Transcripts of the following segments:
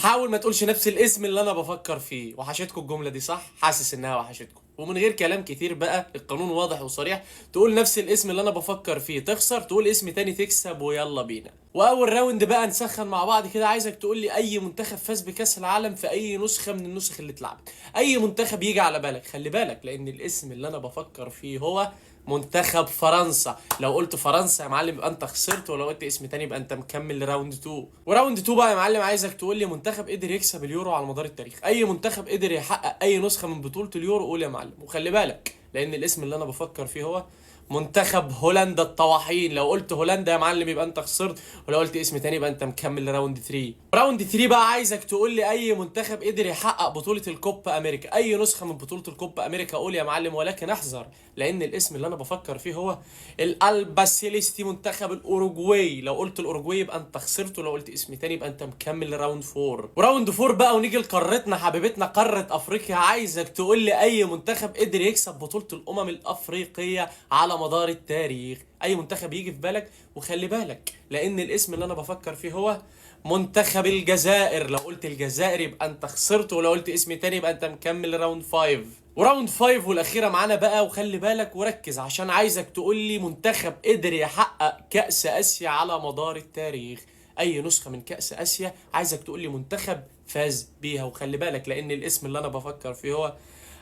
حاول ما تقولش نفس الاسم اللي انا بفكر فيه. وحشتكم الجمله دي صح؟ حاسس انها وحشتكم. ومن غير كلام كتير بقى، القانون واضح وصريح. تقول نفس الاسم اللي انا بفكر فيه تخسر، تقول اسم تاني تكسب، ويلا بينا. واول راوند بقى نسخن مع بعض كده. عايزك تقول لي اي منتخب فاز بكاس العالم في اي نسخه من النسخ اللي اتلعبت. اي منتخب يجي على بالك. خلي بالك لان الاسم اللي انا بفكر فيه هو منتخب فرنسا. لو قلت فرنسا يا معلم يبقى انت خسرت، ولو قلت اسم تاني يبقى انت مكمل لراوند 2. وراوند 2 بقى يا معلم، عايزك تقول لي منتخب قدر يكسب اليورو على مدار التاريخ. اي منتخب قدر يحقق اي نسخة من بطولة اليورو قول يا معلم. وخلي بالك لان الاسم اللي انا بفكر فيه هو منتخب هولندا الطواحين. لو قلت هولندا يا معلم يبقى انت خسرت، ولو قلت اسم تاني يبقى انت مكمل لراوند 3. راوند 3 بقى عايزك تقول لي اي منتخب قدر يحقق بطولة الكوبا امريكا. اي نسخة من بطولة الكوبا امريكا قول يا معلم. ولكن احذر لان الاسم اللي انا بفكر فيه هو الالباسيليستي منتخب الاوروجواي. لو قلت الاوروجواي يبقى انت خسرت، ولو قلت اسم تاني يبقى انت مكمل لراوند 4. وراوند 4 بقى ونيجي لقارتنا حبيبتنا قارة افريقيا. عايزك تقول لي اي منتخب قدر يكسب بطولة الامم الافريقية على مدار التاريخ. اي منتخب يجي في بالك. وخلي بالك لان الاسم اللي انا بفكر فيه هو منتخب الجزائر. لو قلت الجزائر يبقى انت خسرت، ولو قلت اسم تاني يبقى انت مكمل لراوند 5. وراوند 5 والاخيره معانا بقى. وخلي بالك وركز عشان عايزك تقول لي منتخب قدر يحقق كأس اسيا على مدار التاريخ. اي نسخه من كأس اسيا عايزك تقول لي منتخب فاز بيها. وخلي بالك لان الاسم اللي انا بفكر فيه هو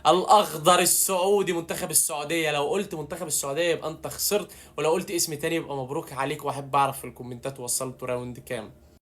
الاخضر السعودي منتخب السعوديه. لو قلت منتخب السعوديه يبقى انت خسرت، ولو قلت اسم تاني يبقى مبروك عليك. واحب اعرف في الكومنتات وصلتوا راوند كام.